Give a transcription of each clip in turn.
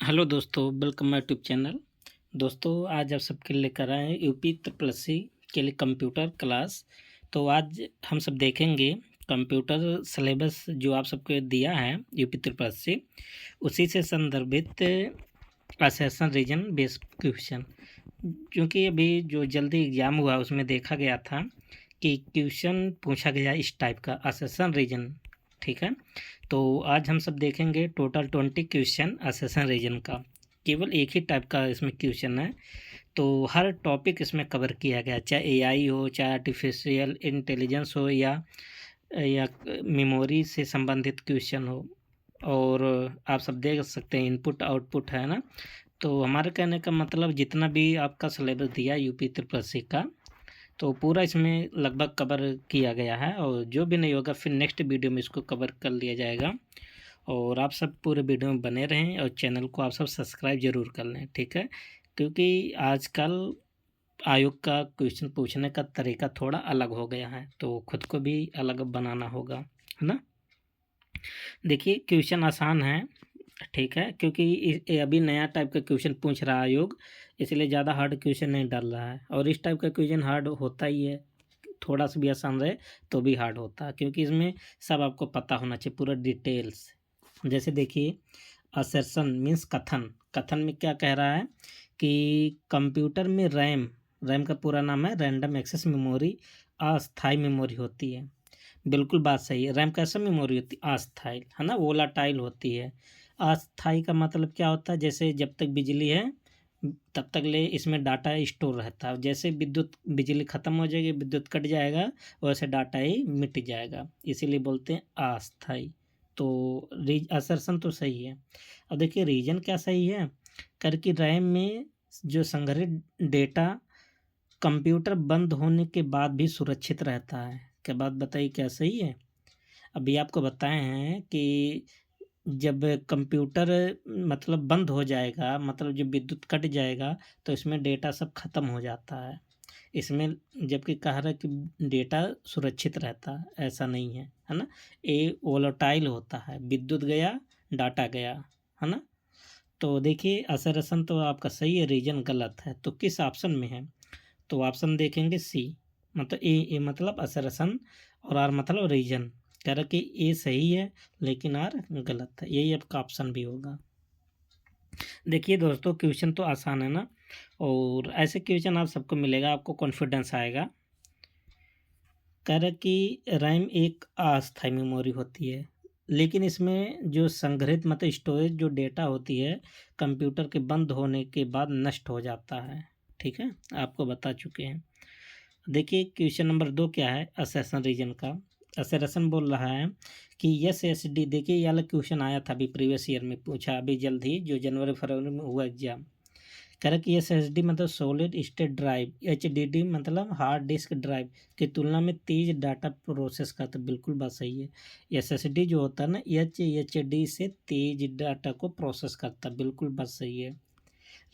Hello दोस्तों, welcome my YouTube channel. दोस्तों, आज आप सबके लिए लेकर आए हैं यूपी प्लस सी के लिए कंप्यूटर क्लास। तो आज हम सब देखेंगे कंप्यूटर सिलेबस जो आप सबको दिया है यूपी प्लस सी, उसी से संदर्भित असेसन रीजन बेस्ड क्वेश्चन। क्योंकि अभी जो जल्दी एग्ज़ाम हुआ उसमें देखा गया था कि क्वेश्चन पूछा गया इस टाइप का असेसन रीजन। ठीक है, तो आज हम सब देखेंगे टोटल 20 क्वेश्चन असेसन रीजन का। केवल एक ही टाइप का इसमें क्वेश्चन है, तो हर टॉपिक इसमें कवर किया गया, चाहे एआई हो, चाहे आर्टिफिशियल इंटेलिजेंस हो, या मेमोरी से संबंधित क्वेश्चन हो। और आप सब देख सकते हैं इनपुट आउटपुट है ना। तो हमारे कहने का मतलब जितना भी आपका सिलेबस दिया यूपी त्रिपल सी का, तो पूरा इसमें लगभग कवर किया गया है। और जो भी नहीं होगा फिर नेक्स्ट वीडियो में इसको कवर कर लिया जाएगा। और आप सब पूरे वीडियो में बने रहें और चैनल को आप सब सब्सक्राइब ज़रूर कर लें, ठीक है। क्योंकि आजकल आयोग का क्वेश्चन पूछने का तरीका थोड़ा अलग हो गया है, तो खुद को भी अलग बनाना होगा, है ना। देखिए, क्वेश्चन आसान है, ठीक है, क्योंकि ये अभी नया टाइप का क्वेश्चन पूछ रहा है आयोग, इसलिए ज़्यादा हार्ड क्वेश्चन नहीं डाल रहा है। और इस टाइप का क्वेश्चन हार्ड होता ही है, थोड़ा सा भी आसान रहे तो भी हार्ड होता है, क्योंकि इसमें सब आपको पता होना चाहिए पूरा डिटेल्स। जैसे देखिए, असर्शन मीन्स कथन। कथन में क्या कह रहा है कि कंप्यूटर में रैम, रैम का पूरा नाम है रैंडम एक्सेस मेमोरी, अस्थाई मेमोरी होती है। बिल्कुल बात सही है। रैम कैसा मेमोरी होती है? अस्थाई, है ना, वोलाटाइल होती है। अस्थाई का मतलब क्या होता है? जैसे जब तक बिजली है तब तक ले इसमें डाटा स्टोर रहता है। जैसे विद्युत बिजली ख़त्म हो जाएगी, विद्युत कट जाएगा, वैसे डाटा ही मिट जाएगा, इसीलिए बोलते हैं अस्थाई। तो असर्शन तो सही है। अब देखिए रीजन क्या सही है, करके रैम में जो संग्रहित डेटा कंप्यूटर बंद होने के बाद भी सुरक्षित रहता है। क्या बात बताइए, क्या सही है? अभी आपको बताए हैं कि जब कंप्यूटर मतलब बंद हो जाएगा, मतलब जब विद्युत कट जाएगा, तो इसमें डेटा सब खत्म हो जाता है। इसमें जबकि कह रहा है कि डेटा सुरक्षित रहता है, ऐसा नहीं है ना। ये वोलेटाइल होता है, विद्युत गया डाटा गया, है ना। तो देखिए असरसन तो आपका सही है, रीजन गलत है। तो किस ऑप्शन में है? तो ऑप्शन देखेंगे सी, मतलब ए मतलब असरसन और आर मतलब रीजन। कह रहा कि ए सही है लेकिन आर गलत है, यही आपका ऑप्शन भी होगा। देखिए दोस्तों, क्वेश्चन तो आसान है ना, और ऐसे क्वेश्चन आप सबको मिलेगा, आपको कॉन्फिडेंस आएगा। कह रहा कि रैम एक अस्थायी मेमोरी होती है, लेकिन इसमें जो संग्रहित मतलब स्टोरेज जो डेटा होती है कंप्यूटर के बंद होने के बाद नष्ट हो जाता है। ठीक है, आपको बता चुके हैं। देखिए क्वेश्चन नंबर 2 क्या है असर्शन रीजन का। असर्शन बोल रहा है कि एस एस डी, देखिए ये वाला क्वेश्चन आया था अभी प्रीवियस ईयर में, पूछा अभी जल्द ही, जो जनवरी फरवरी में हुआ एग्जाम। कह रहा कि एस एस डी मतलब solid state drive, H D D मतलब हार्ड डिस्क ड्राइव की तुलना में तेज डाटा प्रोसेस करता है। बिल्कुल बात सही है। एस एस डी जो होता है ना, एच डी से तेज डाटा को प्रोसेस करता है, बिल्कुल बात सही है।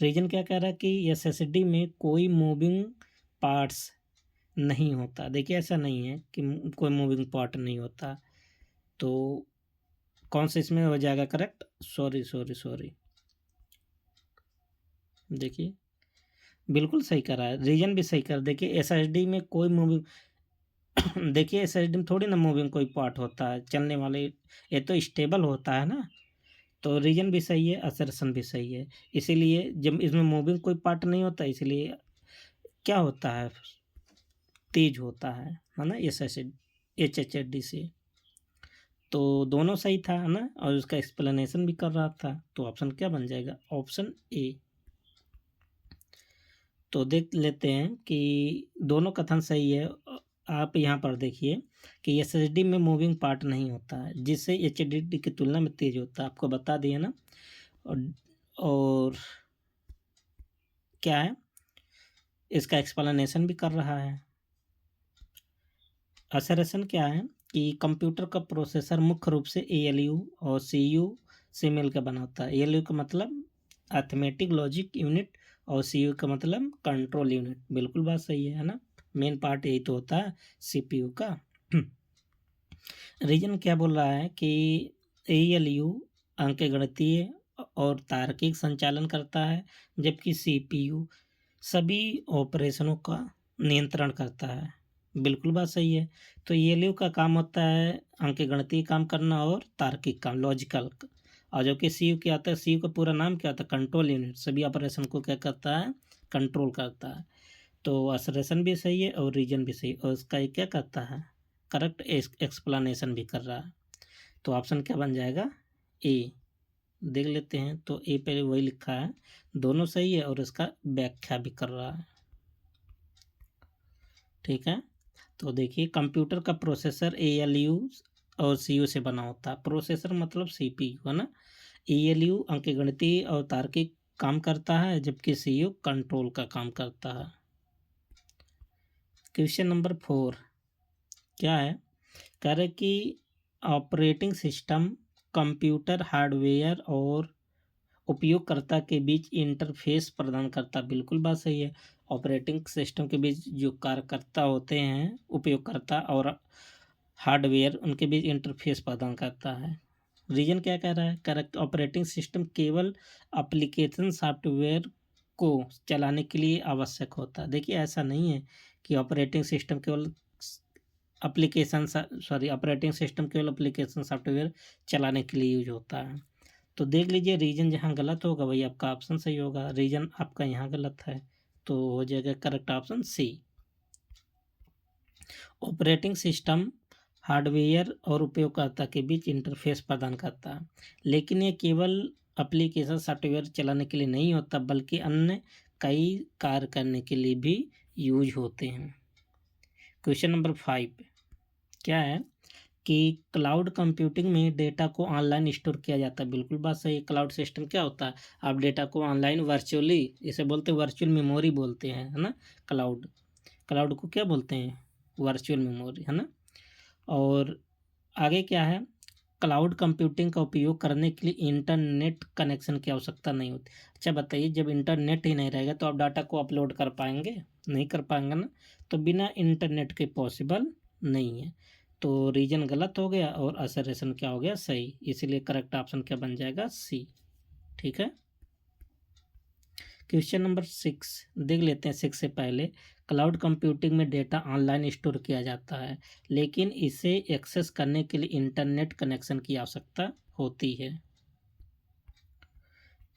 रीजन क्या कह रहा है कि एस एस डी में कोई मूविंग पार्ट्स नहीं होता। देखिए ऐसा नहीं है कि कोई मूविंग पार्ट नहीं होता। तो कौन सा इसमें हो जाएगा करेक्ट? सॉरी सॉरी सॉरी, देखिए बिल्कुल सही कर रहा है, रीजन भी सही कर। देखिए एसएसडी में कोई मूविंग देखिए एसएसडी में थोड़ी ना मूविंग कोई पार्ट होता है चलने वाले, ये तो स्टेबल होता है ना। तो रीजन भी सही है, असर्शन भी सही है। इसीलिए जब इसमें मूविंग कोई पार्ट नहीं होता, इसलिए क्या होता है, तेज होता है ना, एच एच डी से। तो दोनों सही था, है ना, और उसका एक्सप्लेनेशन भी कर रहा था। तो ऑप्शन क्या बन जाएगा? Option A. तो देख लेते हैं कि दोनों कथन सही है। आप यहाँ पर देखिए कि एसएसडी में मूविंग पार्ट नहीं होता है, जिससे एचडीडी की तुलना में तेज होता है, आपको बता दिया ना। और क्या है, इसका एक्सप्लेनेशन भी कर रहा है। असरेशन क्या है कि कंप्यूटर का प्रोसेसर मुख्य रूप से एएलयू और सीयू से मिलकर बना होता है। एएलयू का मतलब अर्थमेटिक लॉजिक यूनिट, और सीयू का मतलब कंट्रोल यूनिट। बिल्कुल बात सही है ना, मेन पार्ट यही तो होता है सीपीयू का। रीजन क्या बोल रहा है कि एएलयू अंकगणितीय और तार्किक संचालन करता है, जबकि सीपीयू सभी ऑपरेशनों का नियंत्रण करता है। बिल्कुल बात सही है। तो एएलयू का काम होता है अंकगणितीय काम करना और तार्किक काम, लॉजिकल। और जो कि सीयू क्या आता है, सीयू का पूरा नाम क्या होता है, कंट्रोल यूनिट, सभी ऑपरेशन को क्या करता है, कंट्रोल करता है। तो असरेशन भी सही है और रीजन भी सही, और इसका ये क्या करता है, करेक्ट एक्सप्लेनेशन भी कर रहा है। तो ऑप्शन क्या बन जाएगा, ए। देख लेते हैं, तो ए पे वही लिखा है, दोनों सही है और इसका व्याख्या भी कर रहा है। ठीक है, तो देखिए कंप्यूटर का प्रोसेसर एएलयू और सीयू से बना होता है। प्रोसेसर मतलब सीपीयू है ना। एएलयू अंकगणितीय और तार्किक काम करता है, जबकि सीयू कंट्रोल का काम करता है। क्वेश्चन नंबर 4 क्या है, कह रहे कि ऑपरेटिंग सिस्टम कंप्यूटर हार्डवेयर और उपयोगकर्ता के बीच इंटरफेस प्रदान करता। बिल्कुल बात सही है। ऑपरेटिंग सिस्टम के बीच जो कार्यकर्ता होते हैं, उपयोगकर्ता और हार्डवेयर, उनके बीच इंटरफेस प्रदान करता है। रीजन क्या कह रहा है, करेक्ट, ऑपरेटिंग सिस्टम केवल एप्लीकेशन सॉफ्टवेयर को चलाने के लिए आवश्यक होता है। देखिए ऐसा नहीं है कि ऑपरेटिंग सिस्टम केवल ऑपरेटिंग सिस्टम केवल एप्लीकेशन सॉफ्टवेयर चलाने के लिए यूज होता है। तो देख लीजिए, रीजन जहाँ गलत होगा वही आपका ऑप्शन सही होगा। रीजन आपका यहाँ गलत है, तो हो जाएगा correct option C. Operating system hardware और उपयोगकर्ता के बीच इंटरफेस प्रदान करता है, लेकिन ये केवल एप्लीकेशन सॉफ्टवेयर चलाने के लिए नहीं होता, बल्कि अन्य कई कार्य करने के लिए भी यूज होते हैं। क्वेश्चन नंबर 5 क्या है कि क्लाउड कंप्यूटिंग में डेटा को ऑनलाइन स्टोर किया जाता है। बिल्कुल बात सही है। क्लाउड सिस्टम क्या होता है, आप डेटा को ऑनलाइन वर्चुअली, इसे बोलते हैं वर्चुअल मेमोरी बोलते हैं, है ना। क्लाउड को क्या बोलते हैं, वर्चुअल मेमोरी, है ना। और आगे क्या है, क्लाउड कंप्यूटिंग का उपयोग करने के लिए इंटरनेट कनेक्शन की आवश्यकता नहीं होती। अच्छा बताइए, जब इंटरनेट ही नहीं रहेगा तो आप डाटा को अपलोड कर पाएंगे, नहीं कर पाएंगे ना। तो बिना इंटरनेट के पॉसिबल नहीं है। तो रीजन गलत हो गया और असरेशन क्या हो गया, सही। इसीलिए करेक्ट ऑप्शन क्या बन जाएगा, सी। ठीक है, क्वेश्चन नंबर 6 देख लेते हैं। 6 से पहले, क्लाउड कंप्यूटिंग में डेटा ऑनलाइन स्टोर किया जाता है, लेकिन इसे एक्सेस करने के लिए इंटरनेट कनेक्शन की आवश्यकता होती है।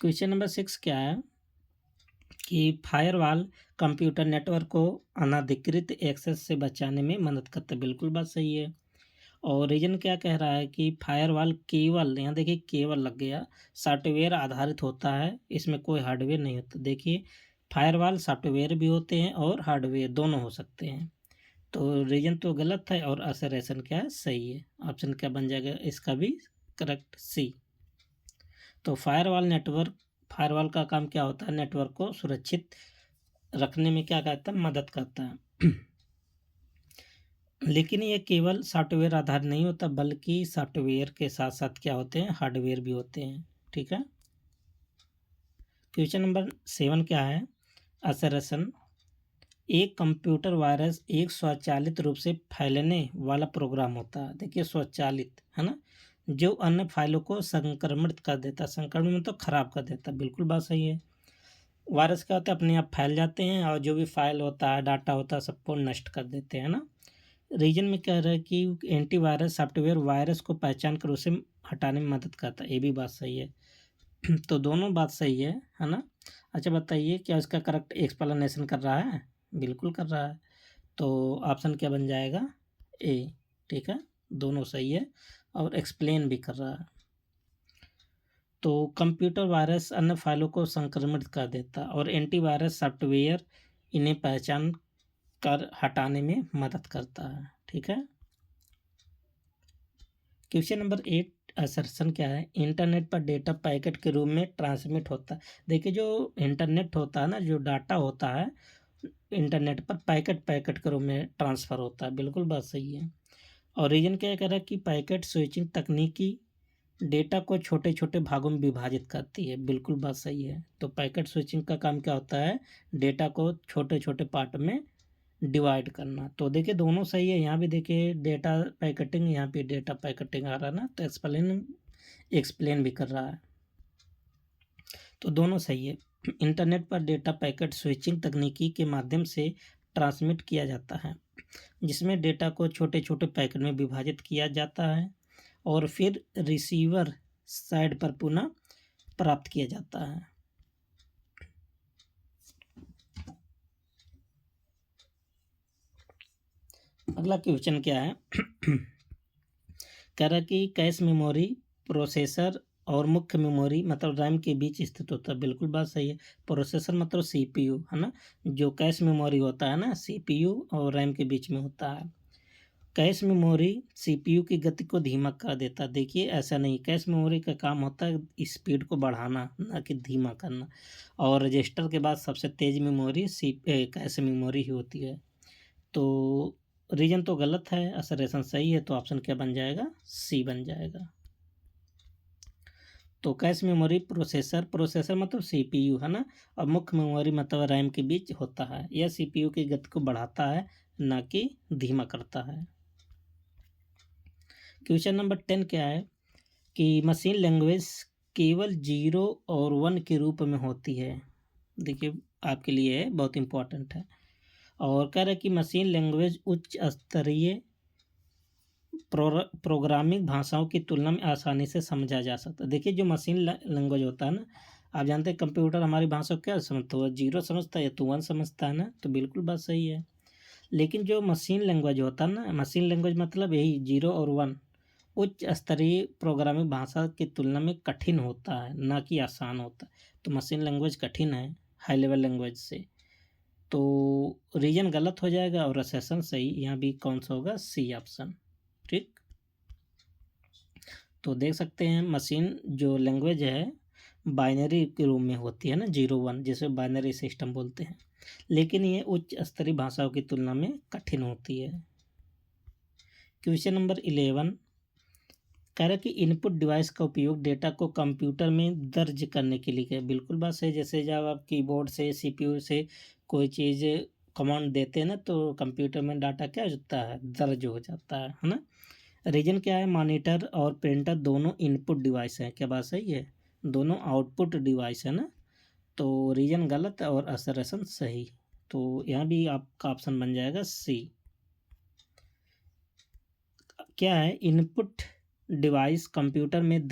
क्वेश्चन नंबर 6 क्या है कि फायरवॉल कंप्यूटर नेटवर्क को अनधिकृत एक्सेस से बचाने में मदद करता है। बिल्कुल बात सही है। और रीजन क्या कह रहा है कि फायरवॉल केवल, यहाँ देखिए केवल लग गया, सॉफ्टवेयर आधारित होता है, इसमें कोई हार्डवेयर नहीं होता। देखिए फायरवॉल सॉफ्टवेयर भी होते हैं और हार्डवेयर दोनों हो सकते हैं। तो रीजन तो गलत है और असरेशन क्या है, सही है। ऑप्शन क्या बन जाएगा इसका भी, करेक्ट, सी। तो फायरवॉल का काम क्या होता है, नेटवर्क को सुरक्षित रखने में क्या करता है, मदद करता है। लेकिन ये केवल सॉफ्टवेयर आधारित नहीं होता, बल्कि सॉफ्टवेयर के साथ साथ क्या होते हैं, हार्डवेयर भी होते हैं। ठीक है, क्वेश्चन नंबर 7 क्या है, असरसन, एक कंप्यूटर वायरस एक स्वचालित रूप से फैलने वाला प्रोग्राम होता है। देखिए स्वचालित है ना, जो अन्य फाइलों को संक्रमित कर देता है, संक्रमण में तो खराब कर देता है। बिल्कुल बात सही है। वायरस क्या होता है, अपने आप फैल जाते हैं और जो भी फाइल होता है, डाटा होता है, सबको नष्ट कर देते हैं ना। रीजन में कह रहा है कि एंटीवायरस सॉफ्टवेयर वायरस को पहचान कर उसे हटाने में मदद करता है। ये भी बात सही है। तो दोनों बात सही है ना। अच्छा बताइए, क्या इसका करेक्ट एक्सप्लेनेशन कर रहा है, बिल्कुल कर रहा है। तो ऑप्शन क्या बन जाएगा, ए। ठीक है, दोनों सही है और एक्सप्लेन भी कर रहा है। तो कंप्यूटर वायरस अन्य फाइलों को संक्रमित कर देता है और एंटीवायरस सॉफ्टवेयर इन्हें पहचान कर हटाने में मदद करता है। ठीक है, क्वेश्चन नंबर 8 असर्शन क्या है, इंटरनेट पर डेटा पैकेट के रूप में ट्रांसमिट होता है। देखिए जो इंटरनेट होता है ना, जो डाटा होता है इंटरनेट पर पैकेट पैकेट के रूप में ट्रांसफ़र होता है। बिल्कुल बात सही है। और रीजन क्या कह रहा है कि पैकेट स्विचिंग तकनीकी डेटा को छोटे छोटे भागों में विभाजित करती है। बिल्कुल बात सही है। तो पैकेट स्विचिंग का काम क्या होता है, डेटा को छोटे छोटे पार्ट में डिवाइड करना। तो देखिए दोनों सही है। यहाँ भी देखिए डेटा पैकेटिंग, यहाँ पे डेटा पैकेटिंग आ रहा है ना, तो एक्सप्लेन भी कर रहा है। तो दोनों सही है। इंटरनेट पर डेटा पैकेट स्विचिंग तकनीकी के माध्यम से ट्रांसमिट किया जाता है, जिसमें डेटा को छोटे छोटे पैकेट में विभाजित किया जाता है और फिर रिसीवर साइड पर पुनः प्राप्त किया जाता है। अगला क्वेश्चन क्या है? कह रहा कि कैश मेमोरी प्रोसेसर और मुख्य मेमोरी मतलब रैम के बीच स्थित होता है। बिल्कुल बात सही है। प्रोसेसर मतलब सीपीयू है ना, जो कैश मेमोरी होता है ना सीपीयू और रैम के बीच में होता है। कैश मेमोरी सीपीयू की गति को धीमा कर देता है। देखिए ऐसा नहीं, कैश मेमोरी का काम होता है स्पीड को बढ़ाना, ना कि धीमा करना। और रजिस्टर के बाद सबसे तेज मेमोरी कैश मेमोरी ही होती है। तो रीजन तो गलत है, असरेशन सही है, तो ऑप्शन क्या बन जाएगा? सी बन जाएगा। तो कैश मेमोरी प्रोसेसर मतलब सीपीयू है ना, और मुख्य मेमोरी मतलब रैम के बीच होता है। यह सीपीयू की गति को बढ़ाता है, ना कि धीमा करता है। क्वेश्चन नंबर 10 क्या है कि मशीन लैंग्वेज केवल 0 और 1 के रूप में होती है। देखिए आपके लिए बहुत इंपॉर्टेंट है। और कह रहा है कि मशीन लैंग्वेज उच्च स्तरीय प्रोग्रामिंग भाषाओं की तुलना में आसानी से समझा जा सकता है। देखिए जो मशीन लैंग्वेज होता है ना, आप जानते हैं कंप्यूटर हमारी भाषा को क्या समझता है? 0 समझता है या तो 1 समझता है ना, तो बिल्कुल बात सही है। लेकिन जो मशीन लैंग्वेज होता है ना, मशीन लैंग्वेज मतलब यही 0 और 1 उच्च स्तरीय प्रोग्रामिंग भाषा की तुलना में कठिन होता है, ना कि आसान होता है। तो मशीन लैंग्वेज कठिन है हाई लेवल लैंग्वेज से। तो रीजन गलत हो जाएगा और सेशन सही। यहाँ भी कौन सा होगा? C option. ठीक, तो देख सकते हैं मशीन जो लैंग्वेज है बाइनरी के रूप में होती है ना, 0 1, जिसे बाइनरी सिस्टम बोलते हैं। लेकिन ये उच्च स्तरीय भाषाओं की तुलना में कठिन होती है। क्वेश्चन नंबर 11 कह रहा है कि इनपुट डिवाइस का उपयोग डेटा को कंप्यूटर में दर्ज करने के लिए है। बिल्कुल बात सही। जैसे जब आप कीबोर्ड से सीपीयू से कोई चीज़ कमांड देते हैं ना, तो कंप्यूटर में डाटा क्या हो जाता है? दर्ज हो जाता है ना। रीजन क्या है? मॉनिटर और प्रिंटर दोनों इनपुट डिवाइस हैं। क्या बात सही है? दोनों आउटपुट डिवाइस है ना। तो रीजन गलत और असरेशन सही। तो यहाँ भी आपका ऑप्शन बन जाएगा सी। क्या है? इनपुट डिवाइस कंप्यूटर में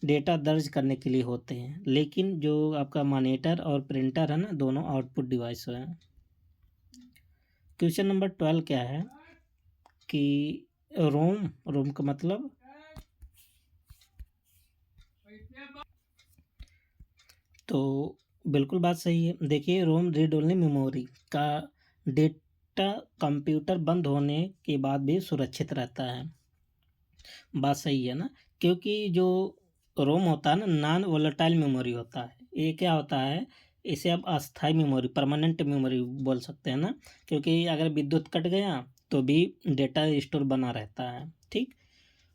डेटा दर्ज करने के लिए होते हैं, लेकिन जो आपका मॉनिटर और प्रिंटर है ना, दोनों आउटपुट डिवाइस हैं। क्वेश्चन नंबर 12 क्या है कि रोम का मतलब तो बिल्कुल बात सही है। देखिए रोम रीड ओनली मेमोरी का डेटा कंप्यूटर बंद होने के बाद भी सुरक्षित रहता है। बात सही है ना, क्योंकि जो रोम होता है ना नॉन वोलेटाइल मेमोरी होता है। ये क्या होता है? इसे आप अस्थाई मेमोरी परमानेंट मेमोरी बोल सकते हैं ना, क्योंकि अगर विद्युत कट गया तो भी डेटा स्टोर बना रहता है। ठीक,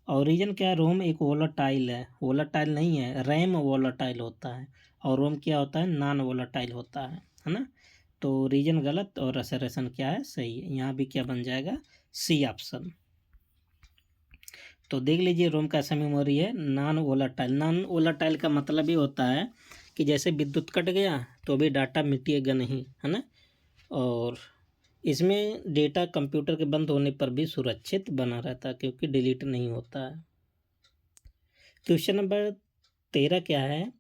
और रीजन क्या है? रोम एक वोलेटाइल है, वोलेटाइल नहीं है। रैम वोलेटाइल होता है और रोम क्या होता है? नॉन वोलेटाइल होता है ना। तो रीजन गलत और असरेशन क्या है? सही है। यहाँ भी क्या बन जाएगा? C option. तो देख लीजिए रोम कैसा मेमोरी है? Non volatile. नॉन वोलेटाइल का मतलब ये होता है कि जैसे विद्युत कट गया तो भी डाटा मिटेगा नहीं, है ना। और इसमें डेटा कंप्यूटर के बंद होने पर भी सुरक्षित बना रहता है, क्योंकि डिलीट नहीं होता है। क्वेश्चन नंबर 13 क्या है?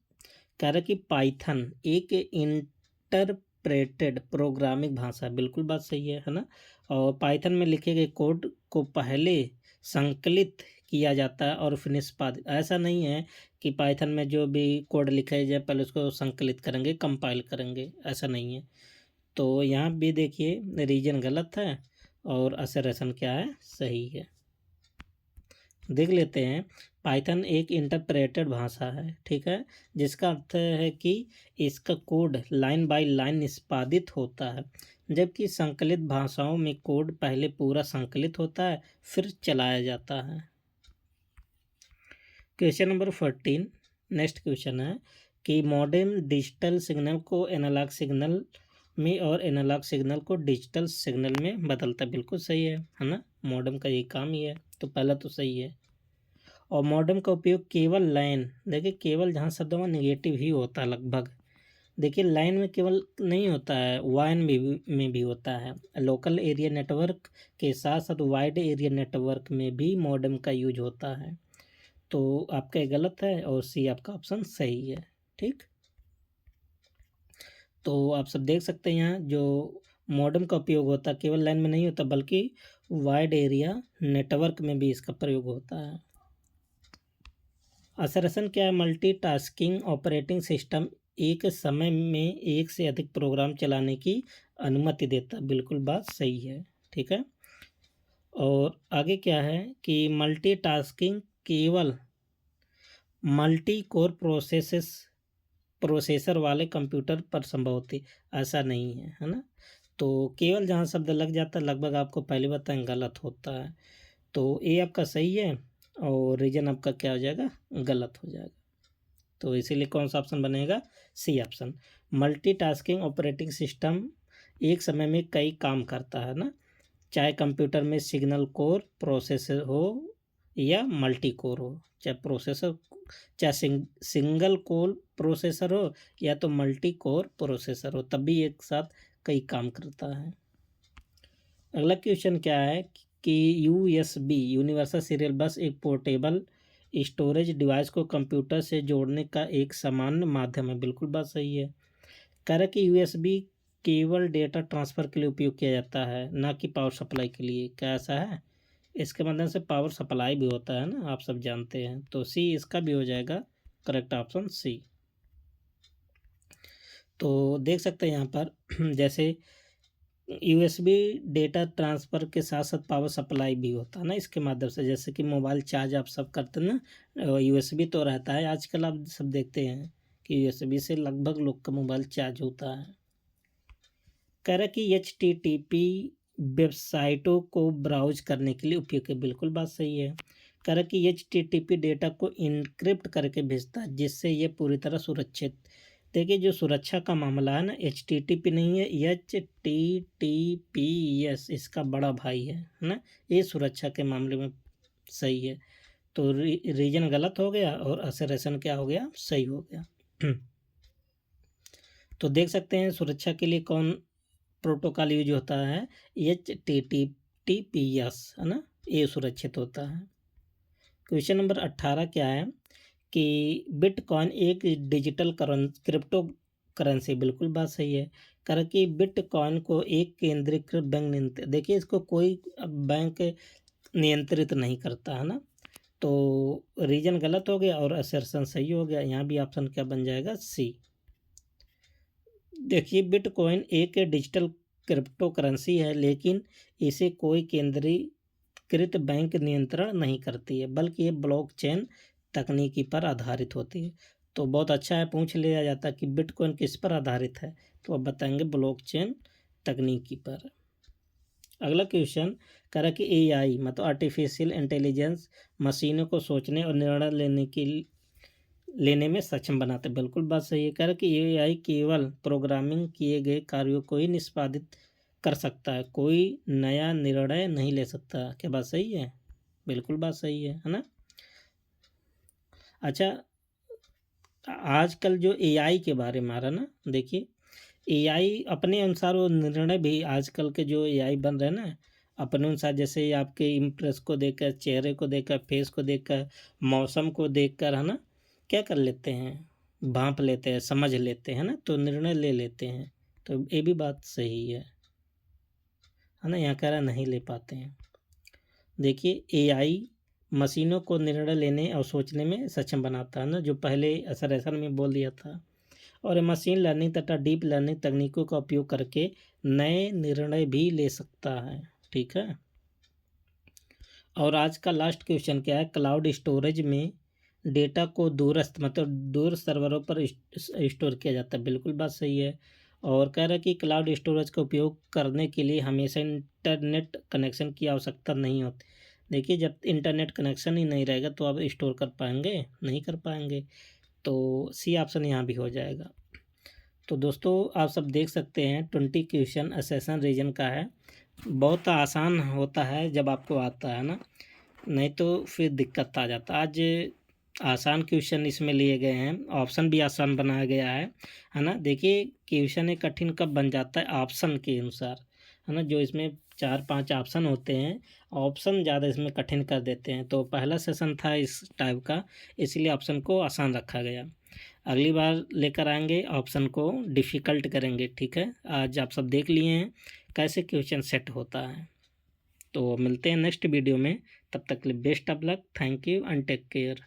कह रहा कि पाइथन एक इंटरप्रेटेड प्रोग्रामिंग भाषा। बिल्कुल बात सही है ना। और पाइथन में लिखे गए कोड को पहले संकलित किया जाता है और फिर निष्पादित। ऐसा नहीं है कि पाइथन में जो भी कोड लिखा जाए पहले उसको संकलित करेंगे, कंपाइल करेंगे, ऐसा नहीं है। तो यहाँ भी देखिए रीजन गलत है और असरेशन क्या है? सही है। देख लेते हैं। पाइथन एक इंटरप्रेटेड भाषा है, ठीक है, जिसका अर्थ है कि इसका कोड लाइन बाय लाइन निष्पादित होता है, जबकि संकलित भाषाओं में कोड पहले पूरा संकलित होता है फिर चलाया जाता है। क्वेश्चन नंबर 14 नेक्स्ट क्वेश्चन है कि मॉडेम डिजिटल सिग्नल को एनालॉग सिग्नल में और एनालॉग सिग्नल को डिजिटल सिग्नल में बदलता है। बिल्कुल सही है ना। मॉडेम का ये काम ही है, तो पहला तो सही है। और मॉडेम का उपयोग केवल लैन, देखिए केवल जहाँ शब्द में निगेटिव ही होता है लगभग, देखिए लाइन में केवल नहीं होता है, वाइन में भी होता है। लोकल एरिया नेटवर्क के साथ साथ वाइड एरिया नेटवर्क में भी मॉडेम का यूज होता है। तो आपका ये गलत है और सी आपका ऑप्शन सही है। ठीक, तो आप सब देख सकते हैं यहाँ जो मॉडेम का उपयोग होता है केवल लाइन में नहीं होता बल्कि वाइड एरिया नेटवर्क में भी इसका प्रयोग होता है। असरसन क्या है? मल्टीटास्किंग ऑपरेटिंग सिस्टम एक समय में एक से अधिक प्रोग्राम चलाने की अनुमति देता है, बिल्कुल बात सही है। ठीक है, और आगे क्या है कि मल्टीटास्किंग केवल मल्टी कोर प्रोसेसर वाले कंप्यूटर पर संभव होती, ऐसा नहीं है ना। तो केवल जहाँ शब्द लग जाता है लगभग आपको पहले बताएं गलत होता है। तो ये आपका सही है और रीजन आपका क्या हो जाएगा? गलत हो जाएगा। तो इसीलिए कौन सा ऑप्शन बनेगा? C option. Multitasking operating system एक समय में कई काम करता है ना, चाहे कंप्यूटर में सिग्नल कोर प्रोसेसर हो या मल्टी कोर हो, चाहे सिंगल कोर प्रोसेसर हो या तो मल्टी कोर प्रोसेसर हो, तब भी एक साथ कई काम करता है। अगला क्वेश्चन क्या है कि यूएसबी यूनिवर्सल सीरियल बस एक पोर्टेबल स्टोरेज डिवाइस को कंप्यूटर से जोड़ने का एक सामान्य माध्यम है, बिल्कुल बात सही है। कह रहा है कि यूएसबी केवल डेटा ट्रांसफ़र के लिए उपयोग किया जाता है, ना कि पावर सप्लाई के लिए। क्या ऐसा है? इसके माध्यम से पावर सप्लाई भी होता है ना, आप सब जानते हैं। तो सी इसका भी हो जाएगा करेक्ट ऑप्शन सी। तो देख सकते हैं यहाँ पर जैसे यूएसबी डेटा ट्रांसफ़र के साथ साथ पावर सप्लाई भी होता है ना इसके माध्यम से, जैसे कि मोबाइल चार्ज आप सब करते हैं ना, यूएसबी तो रहता है। आजकल आप सब देखते हैं कि यूएसबी से लगभग लोग का मोबाइल चार्ज होता है। कह रहा है कि HTTP वेबसाइटों को ब्राउज करने के लिए उपयोग है, बिल्कुल बात सही है। कह रहा है कि HTTP डेटा को इनक्रिप्ट करके भेजता है जिससे ये पूरी तरह सुरक्षित। देखिए जो सुरक्षा का मामला है ना, HTTP नहीं है, HTTPS इसका बड़ा भाई है ना, ये सुरक्षा के मामले में सही है। तो रीजन गलत हो गया और असरेशन क्या हो गया? सही हो गया। तो देख सकते हैं सुरक्षा के लिए कौन प्रोटोकॉल यूज होता है? HTTPS है ना, ये सुरक्षित होता है। क्वेश्चन नंबर 18 क्या है कि बिटकॉइन एक डिजिटल क्रिप्टो करेंसी, बिल्कुल बात सही है। कर कि बिटकॉइन को एक केंद्रीकृत बैंक नियंत्रित, देखिए इसको कोई बैंक नियंत्रित नहीं करता है ना। तो रीजन गलत हो गया और असर्शन सही हो गया। यहाँ भी ऑप्शन क्या बन जाएगा? सी। देखिए बिटकॉइन एक डिजिटल क्रिप्टो करेंसी है लेकिन इसे कोई केंद्रीकृत बैंक नियंत्रण नहीं करती है, बल्कि ये ब्लॉकचेन तकनीकी पर आधारित होती है। तो बहुत अच्छा है, पूछ लिया जाता है कि बिटकॉइन किस पर आधारित है, तो अब बताएंगे ब्लॉकचेन तकनीकी पर। अगला क्वेश्चन कह रहा है कि AI मतलब आर्टिफिशियल इंटेलिजेंस मशीनों को सोचने और निर्णय लेने में सक्षम बनाते, बिल्कुल बात सही है। कह रहा है कि AI केवल प्रोग्रामिंग किए गए कार्यों को ही निष्पादित कर सकता है, कोई नया निर्णय नहीं ले सकता। क्या बात सही है? बिल्कुल बात सही है ना। अच्छा, आजकल जो AI के बारे में आ रहा ना, देखिए AI अपने अनुसार वो निर्णय भी, आजकल के जो AI बन रहे हैं ना अपने अनुसार, जैसे आपके इम्प्रेस को देखकर, चेहरे को देखकर, फेस को देखकर, मौसम को देखकर है ना, क्या कर लेते हैं? भांप लेते हैं, समझ लेते हैं ना, तो निर्णय ले लेते हैं। तो ये भी बात सही है ना। यहाँ कह रहा नहीं ले पाते हैं। देखिए AI मशीनों को निर्णय लेने और सोचने में सक्षम बनाता है ना, जो पहले असर में बोल दिया था। और मशीन लर्निंग तथा डीप लर्निंग तकनीकों का उपयोग करके नए निर्णय भी ले सकता है। ठीक है, और आज का लास्ट क्वेश्चन क्या है? क्लाउड स्टोरेज में डेटा को दूरस्थ मतलब दूर सर्वरों पर स्टोर किया जाता है, बिल्कुल बात सही है। और कह रहा है कि क्लाउड स्टोरेज का उपयोग करने के लिए हमेशा इंटरनेट कनेक्शन की आवश्यकता नहीं होती। देखिए जब इंटरनेट कनेक्शन ही नहीं रहेगा तो आप स्टोर कर पाएंगे? नहीं कर पाएंगे। तो सी ऑप्शन यहाँ भी हो जाएगा। तो दोस्तों आप सब देख सकते हैं 20 क्वेश्चन असेसन रीजन का है, बहुत आसान होता है जब आपको आता है ना। नहीं तो फिर दिक्कत आ जाता। आज आसान क्वेश्चन इसमें लिए गए हैं, ऑप्शन भी आसान बनाया गया है ना। देखिए क्वेश्चन एक कठिन कब बन जाता है, ऑप्शन के अनुसार, है ना। जो इसमें 4-5 ऑप्शन होते हैं, ऑप्शन ज़्यादा इसमें कठिन कर देते हैं। तो पहला सेशन था इस टाइप का, इसलिए ऑप्शन को आसान रखा गया। अगली बार लेकर आएंगे, ऑप्शन को डिफ़िकल्ट करेंगे, ठीक है। आज आप सब देख लिए हैं कैसे क्वेश्चन सेट होता है। तो मिलते हैं नेक्स्ट वीडियो में, तब तक के लिए best of luck, thank you and take care.